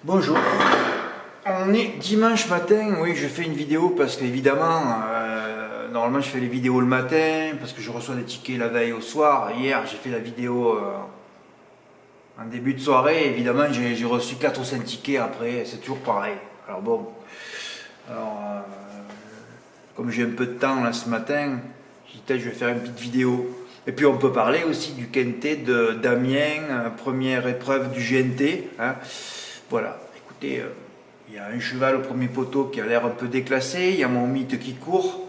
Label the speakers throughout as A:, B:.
A: Bonjour, on est dimanche matin, oui je fais une vidéo parce qu'évidemment, normalement je fais les vidéos le matin parce que je reçois des tickets la veille au soir. Hier j'ai fait la vidéo en début de soirée, évidemment j'ai reçu 4 ou 5 tickets après, c'est toujours pareil. Alors bon, alors, comme j'ai un peu de temps là ce matin, j'ai dit peut-être je vais faire une petite vidéo. Et puis on peut parler aussi du quintet de d'Amiens, première épreuve du GNT. Hein. Voilà, écoutez, il y a un cheval au premier poteau qui a l'air un peu déclassé, il y a mon mythe qui court.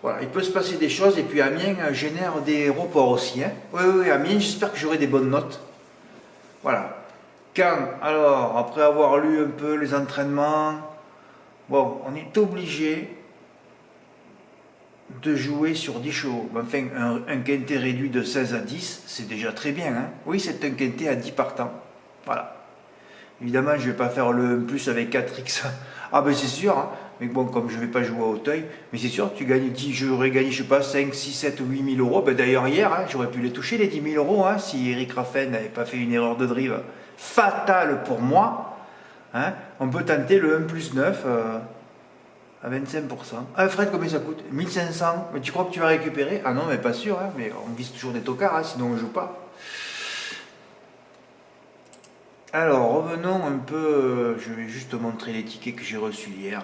A: Voilà, il peut se passer des choses et puis Amiens génère des reports aussi. Hein. Oui, oui, Amiens, j'espère que j'aurai des bonnes notes. Voilà. Quand, alors, après avoir lu un peu les entraînements, bon, on est obligé de jouer sur 10 chevaux. Enfin, un quintet réduit de 16 à 10, c'est déjà très bien. Hein. Oui, c'est un quintet à 10 partants. Voilà. Évidemment, je ne vais pas faire le plus avec 4x. Ah ben c'est sûr, hein. Mais bon, comme je ne vais pas jouer à Auteuil, mais c'est sûr, j'aurais gagné, je sais pas, 5, 6, 7 ou 8 000 euros. Ben, d'ailleurs, hier, hein, j'aurais pu les toucher, les 10 000 euros, hein, si Eric Raffen n'avait pas fait une erreur de drive fatale pour moi. Hein. On peut tenter le 1 plus 9 à 25%. Ah Fred, combien ça coûte? 1500. Mais tu crois que tu vas récupérer? Ah non, mais pas sûr, hein, mais on vise toujours des tocards, hein, sinon on ne joue pas. Alors, revenons un peu, je vais juste te montrer les tickets que j'ai reçus hier.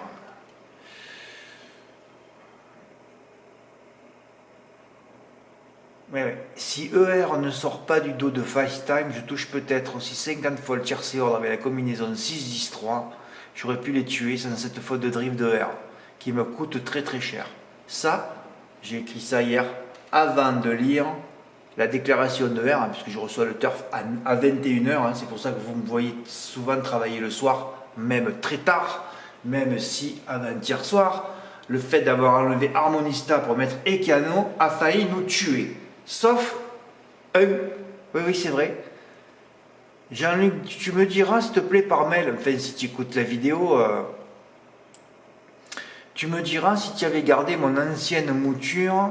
A: Ouais, ouais. Si ER ne sort pas du dos de FaceTime, je touche peut-être aussi 50 fois le tiercé ordre avec la combinaison 6-10-3. J'aurais pu les tuer sans cette faute de drift de ER, qui me coûte très très cher. Ça, j'ai écrit ça hier, avant de lire la déclaration de R, hein, puisque je reçois le turf à 21h, hein, c'est pour ça que vous me voyez souvent travailler le soir, même très tard, même si avant-hier soir, le fait d'avoir enlevé Harmonista pour mettre Ekano a failli nous tuer. Sauf un. Oui, oui, c'est vrai. Jean-Luc, tu me diras, s'il te plaît, par mail, enfin, si tu écoutes la vidéo, tu me diras si tu avais gardé mon ancienne mouture.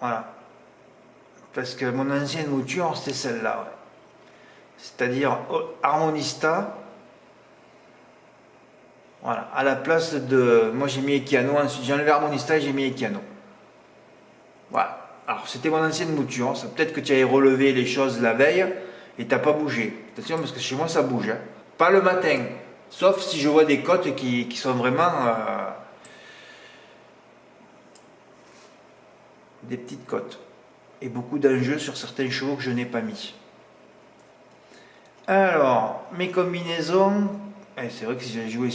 A: Voilà. Parce que mon ancienne mouture, c'était celle-là. Ouais. C'est-à-dire Harmonista. Voilà. À la place de. Moi, j'ai mis Ekiano. Ensuite, j'ai enlevé Harmonista et j'ai mis Ekiano. Voilà. Alors, c'était mon ancienne mouture. Ça peut-être que tu avais relevé les choses la veille et tu n'as pas bougé. Attention, parce que chez moi, ça bouge. Hein. Pas le matin. Sauf si je vois des cotes qui sont vraiment. Des petites cotes. Et beaucoup d'enjeux sur certains chevaux que je n'ai pas mis. Alors, mes combinaisons, c'est vrai que si j'avais joué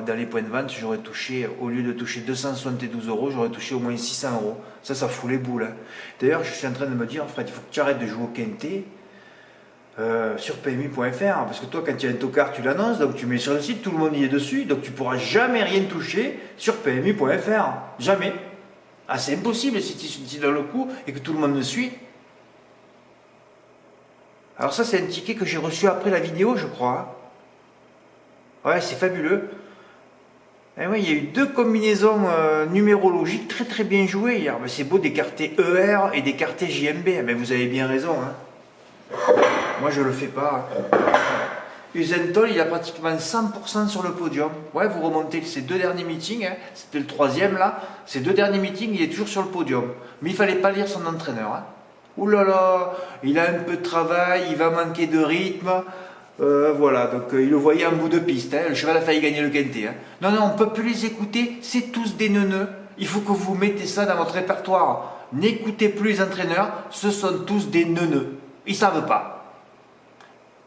A: dans les points de vente, j'aurais touché, au lieu de toucher 272 euros, j'aurais touché au moins 600 euros. Ça fout les boules. Hein. D'ailleurs, je suis en train de me dire, Fred, il faut que tu arrêtes de jouer au quintet sur PMU.fr, parce que toi, quand tu as un tocard, tu l'annonces, donc tu mets sur le site, tout le monde y est dessus, donc tu pourras jamais rien toucher sur PMU.fr. Jamais. Ah, c'est impossible si tu donnes le coup et que tout le monde me suit. Alors ça, c'est un ticket que j'ai reçu après la vidéo, je crois. Ouais, c'est fabuleux. Et ouais, il y a eu 2 combinaisons numérologiques très très bien jouées hier. Mais c'est beau d'écarter ER et d'écarter JMB. Mais vous avez bien raison. Hein. Moi, je le fais pas. Hein. Usentol, il a pratiquement 100% sur le podium. Ouais, vous remontez ces 2 derniers meetings, hein. C'était le 3e là. Ces 2 derniers meetings, il est toujours sur le podium. Mais il fallait pas lire son entraîneur. Hein. Ouh là là, il a un peu de travail, il va manquer de rythme. Voilà, donc il le voyait en bout de piste. Hein. Le cheval a failli gagner le quintet. Hein. Non, non, on ne peut plus les écouter, c'est tous des neuneux. Il faut que vous mettez ça dans votre répertoire. N'écoutez plus les entraîneurs, ce sont tous des neuneux. Ils ne savent pas.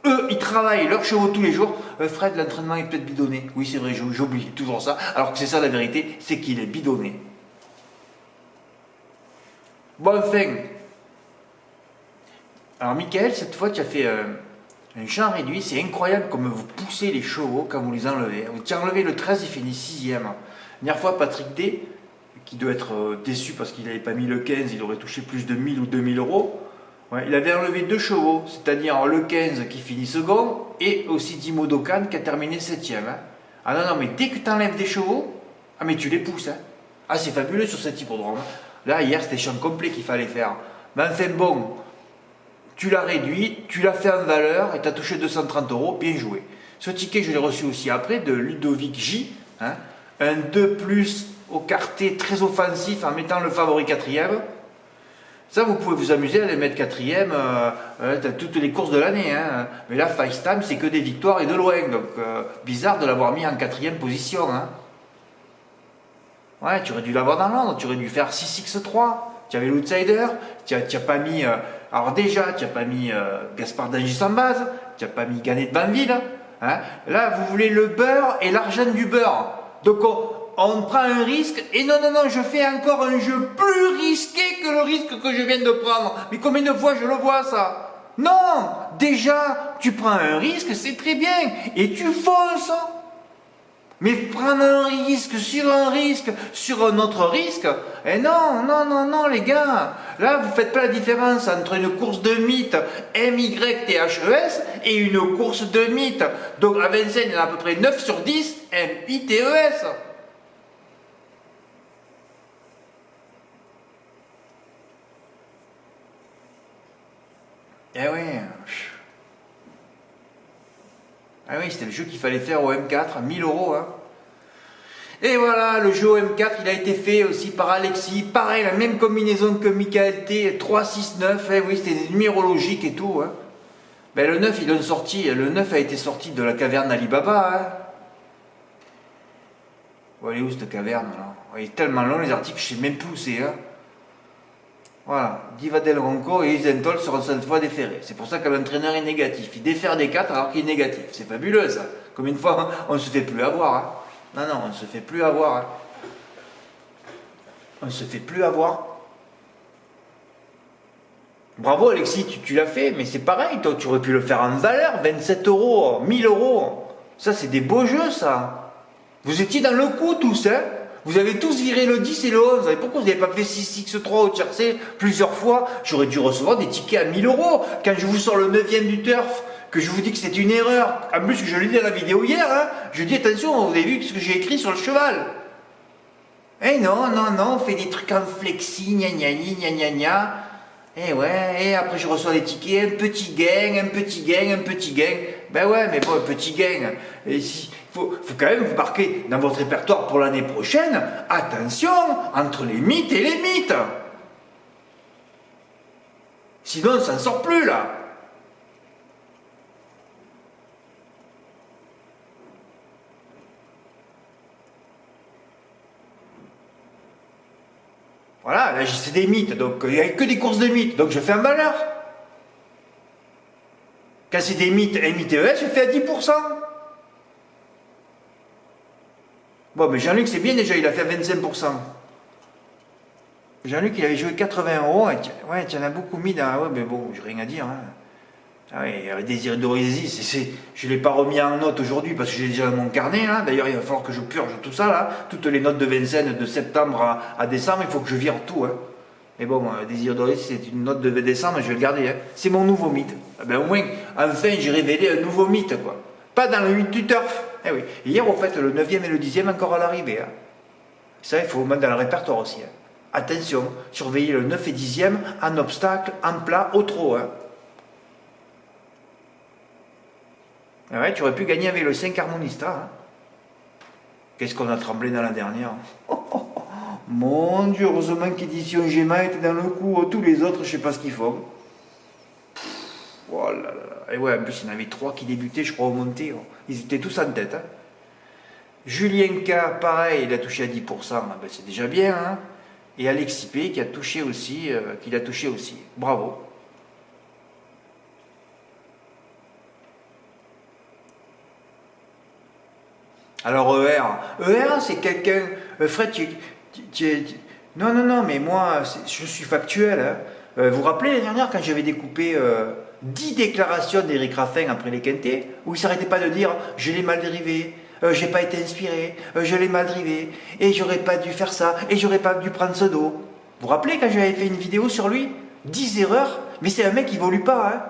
A: Eux, ils travaillent leurs chevaux tous les jours. Fred, l'entraînement est peut-être bidonné. Oui, c'est vrai, j'oublie toujours ça. Alors que c'est ça la vérité, c'est qu'il est bidonné. Bon, enfin. Alors, Michael, cette fois, tu as fait un champ réduit. C'est incroyable comme vous poussez les chevaux quand vous les enlevez. Tu as enlevé le 13, il finit 6e. La dernière fois, Patrick D, qui doit être déçu parce qu'il n'avait pas mis le 15, il aurait touché plus de 1000 ou 2000 euros. Ouais, il avait enlevé 2 chevaux, c'est-à-dire le 15 qui finit second et aussi Dimo Dokan qui a terminé 7e. Hein. Ah non, non, mais dès que tu enlèves des chevaux, ah mais tu les pousses. Hein. Ah, c'est fabuleux sur cet hippodrome. Là, hier, c'était champ complet qu'il fallait faire. Mais enfin bon, tu l'as réduit, tu l'as fait en valeur et tu as touché 230 €, bien joué. Ce ticket, je l'ai reçu aussi après de Ludovic J. Hein, un 2+, au quarté très offensif en mettant le favori quatrième. Ça, vous pouvez vous amuser à les mettre quatrième toutes les courses de l'année. Hein. Mais là, FaceTime, c'est que des victoires et de loin. Donc, bizarre de l'avoir mis en quatrième position. Hein. Ouais, tu aurais dû l'avoir dans l'ordre. Tu aurais dû faire 6x3. Tu avais l'outsider. Tu n'as pas mis... alors déjà, tu n'as pas mis Gaspard Dangis en base. Tu n'as pas mis Ganet de Banville. Hein. Là, vous voulez le beurre et l'argent du beurre. Donc, on prend un risque, et non, je fais encore un jeu plus risqué que le risque que je viens de prendre. Mais combien de fois je le vois, ça? Non, déjà, tu prends un risque, c'est très bien, et tu fonces. Mais prendre un risque, sur un autre risque, et non, les gars. Là, vous faites pas la différence entre une course de mythe MYTHES et une course de mythe. Donc, à Vincennes, il y en a à peu près 9 sur 10 MITES. Eh oui. Ah oui, c'était le jeu qu'il fallait faire au M4, 1000 €. Hein. Et voilà, le jeu au M4, il a été fait aussi par Alexis. Pareil, la même combinaison que Michael T, 3, 6, 9. Eh oui, c'était numérologique et tout. Hein. Ben, le 9, le 9 a été sorti de la caverne d'Alibaba. Hein. Bon, elle est où cette caverne là? Il est tellement long les articles, je sais même plus où c'est. Hein. Voilà, Diva Del Ronco et Isentol seront cette fois déférés. C'est pour ça que l'entraîneur est négatif. Il défère des 4 alors qu'il est négatif. C'est fabuleux ça. Combien de fois on ne se fait plus avoir. Hein. Non, on ne se fait plus avoir. Hein. On ne se fait plus avoir. Bravo Alexis, tu l'as fait, mais c'est pareil, toi tu aurais pu le faire en valeur, 27 €, 1000 €. Ça c'est des beaux jeux ça. Vous étiez dans le coup tous, hein. Vous avez tous viré le 10 et le 11. Et pourquoi vous n'avez pas fait 6x3 au tiercé plusieurs fois? J'aurais dû recevoir des tickets à 1000 €. Quand je vous sors le 9e du turf, que je vous dis que c'est une erreur. En plus, je l'ai dit dans la vidéo hier. Hein, je dis attention, vous avez vu ce que j'ai écrit sur le cheval. Eh non, on fait des trucs en flexi, gna. Eh ouais, et après je reçois des tickets, un petit gain. Ben ouais, mais bon, un petit gain. Et si, faut quand même vous marquer dans votre répertoire pour l'année prochaine, attention, entre les mythes et les mythes. Sinon, on s'en sort plus là. Voilà, là c'est des mythes, donc il n'y a que des courses de mythes, donc je fais en valeur. Quand c'est des mythes MITES, je fais à 10%. Bon, mais Jean-Luc c'est bien déjà, il a fait à 25%. Jean-Luc il avait joué 80 €, et ouais, tu en as beaucoup mis dans... Ouais, mais bon, j'ai rien à dire. Hein. Ah oui, il y avait Désiré d'Orizy, je ne l'ai pas remis en note aujourd'hui parce que j'ai déjà mon carnet là. D'ailleurs, il va falloir que je purge tout ça là. Toutes les notes de Vincennes de septembre à décembre, il faut que je vire tout. Hein. Mais bon, Désiré d'Orizy, c'est une note de décembre, je vais le garder. Hein. C'est mon nouveau mythe. Ah ben, au moins, enfin, j'ai révélé un nouveau mythe, quoi. Pas dans le 8 du turf. Eh oui. Hier, au fait, le 9e et le 10e encore à l'arrivée. Hein. Ça, il faut mettre dans le répertoire aussi. Hein. Attention, surveillez le 9 et 10e en obstacle, en plat, au trot. Hein. Ah ouais, tu aurais pu gagner avec le 5 harmonista. Hein. Qu'est-ce qu'on a tremblé dans la dernière. Mon Dieu, heureusement qu'édition Gemma était dans le coup. Tous les autres, je sais pas ce qu'ils font. Oh là là. Et ouais, en plus, il y en avait 3 qui débutaient, je crois, au montée. Ils étaient tous en tête. Hein. Julien K, pareil, il a touché à 10%. Ah ben, c'est déjà bien. Hein. Et Alexis P, qui a touché aussi. Bravo. Alors ER c'est quelqu'un... Fred, non, mais moi, je suis factuel. Hein. Vous vous rappelez l'année dernière quand j'avais découpé 10 déclarations d'Éric Raffin après les quintés, où il ne s'arrêtait pas de dire « je l'ai mal dérivé ». J'ai pas été inspiré, je l'ai mal drivé, et j'aurais pas dû faire ça, et j'aurais pas dû prendre ce dos. Vous vous rappelez quand j'avais fait une vidéo sur lui? 10 erreurs, mais c'est un mec qui évolue pas. Hein.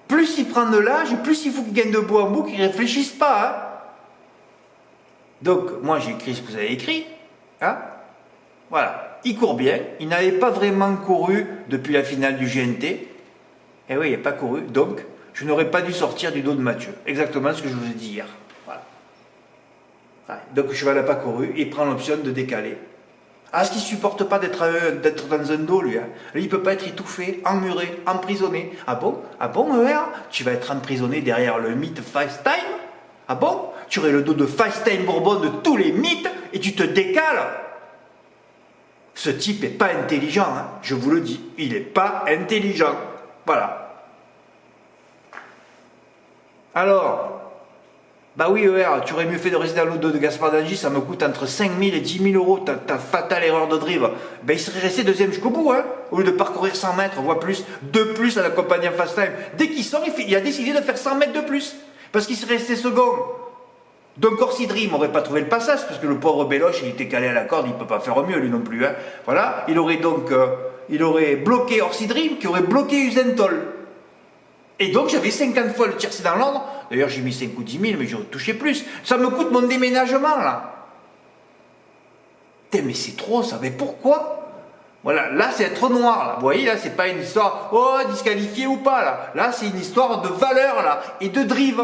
A: Plus il prend de l'âge, plus il faut qu'il gagne de beau en boucle, qu'il réfléchisse pas. Hein. Donc, moi j'ai écrit ce que vous avez écrit. Hein. Voilà, il court bien, il n'avait pas vraiment couru depuis la finale du GNT. Et oui, il n'a pas couru, donc je n'aurais pas dû sortir du dos de Mathieu. Exactement ce que je vous ai dit hier. Voilà. Ouais, donc le cheval n'a pas couru, il prend l'option de décaler. Ah, ce qu'il ne supporte pas d'être dans un dos, lui. Hein. Lui, il ne peut pas être étouffé, emmuré, emprisonné. Ah bon? Ah bon, ER? Tu vas être emprisonné derrière le mythe FaceTime? Ah bon? Tu aurais le dos de FaceTime Bourbon de tous les mythes et tu te décales? Ce type n'est pas intelligent, hein, je vous le dis. Il n'est pas intelligent. Voilà. Alors, bah oui, ER, tu aurais mieux fait de rester dans le dos de Gaspard d'Angy, ça me coûte entre 5 000 et 10 000 euros, ta fatale erreur de drive. Ben il serait resté deuxième jusqu'au bout, hein, au lieu de parcourir 100 mètres, voire plus, de plus à la compagnie en fast time. Dès qu'il sort, il a décidé de faire 100 mètres de plus, parce qu'il serait resté second. Donc Orsi Dream n'aurait pas trouvé le passage, parce que le pauvre Béloche, il était calé à la corde, il ne peut pas faire mieux lui non plus. Hein. Voilà, il aurait bloqué Orsi Dream, qui aurait bloqué Usain Toll. Et donc j'avais 50 fois le tiercé dans l'ordre. D'ailleurs j'ai mis 5 ou 10 000, mais j'aurais touché plus. Ça me coûte mon déménagement là. Putain, mais c'est trop ça, mais pourquoi? Voilà, là c'est être noir là. Vous voyez là, c'est pas une histoire, oh, disqualifié ou pas là. Là c'est une histoire de valeur là, et de drive.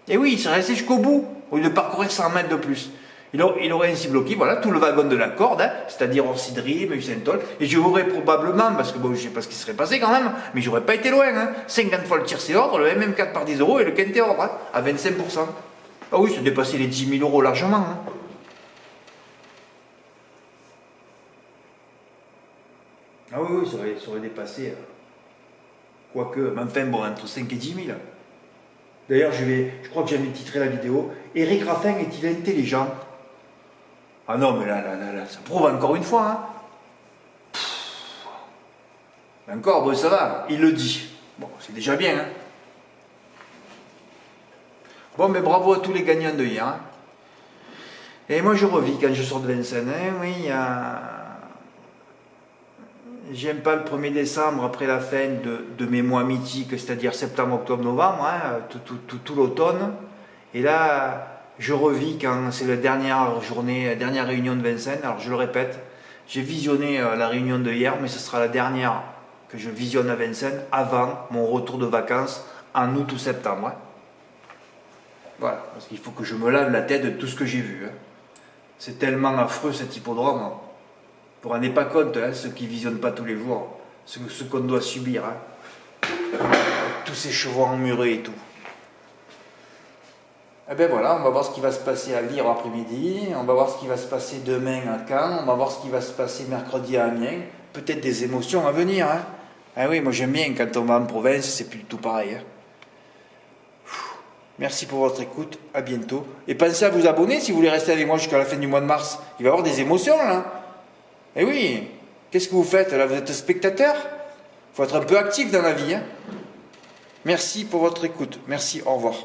A: Et oui, il serait resté jusqu'au bout, au lieu de parcourir 100 mètres de plus. Il aurait ainsi bloqué, voilà, tout le wagon de la corde, hein, c'est-à-dire Orsi Dream, Usain Toll, et j'aurais probablement, parce que bon, je sais pas ce qui serait passé quand même, mais j'aurais pas été loin, hein, 50 fois le tiercé ordre, le MM4 par 10 euros et le quinté ordre, hein, à 25%. Ah oui, ça dépassait les 10 000 euros largement. Hein. Ah oui, ça aurait dépassé, quoique, mais enfin bon, entre 5 et 10 000. D'ailleurs, je crois que j'avais titré la vidéo, Éric Raffin est-il intelligent? Ah non, mais là, ça prouve encore une fois. Hein. Encore, bon, ça va, il le dit. Bon, c'est déjà bien. Hein. Bon, mais bravo à tous les gagnants de hier. Hein. Et moi, je revis quand je sors de Vincennes. Hein. Oui, il y a... J'aime pas le 1er décembre, après la fin de mes mois mythiques, c'est-à-dire septembre, octobre, novembre, hein, tout l'automne. Et là... Je revis quand c'est la dernière journée, la dernière réunion de Vincennes. Alors je le répète, j'ai visionné la réunion de hier, mais ce sera la dernière que je visionne à Vincennes avant mon retour de vacances en août ou septembre. Hein. Voilà, parce qu'il faut que je me lave la tête de tout ce que j'ai vu. Hein. C'est tellement affreux cet hippodrome. Hein. Vous vous rendez pas compte, hein, ceux qui visionnent pas tous les jours, ce qu'on doit subir. Hein. Tous ces chevaux emmurés et tout. Eh bien voilà, on va voir ce qui va se passer à Vire après-midi, on va voir ce qui va se passer demain à Caen, on va voir ce qui va se passer mercredi à Amiens. Peut-être des émotions à venir. Hein. Ah oui, moi j'aime bien quand on va en province, c'est plus du tout pareil. Hein. Merci pour votre écoute, à bientôt. Et pensez à vous abonner si vous voulez rester avec moi jusqu'à la fin du mois de mars. Il va y avoir des émotions là. Eh oui, qu'est-ce que vous faites là? Vous êtes spectateur? Il faut être un peu actif dans la vie. Hein. Merci pour votre écoute, merci, au revoir.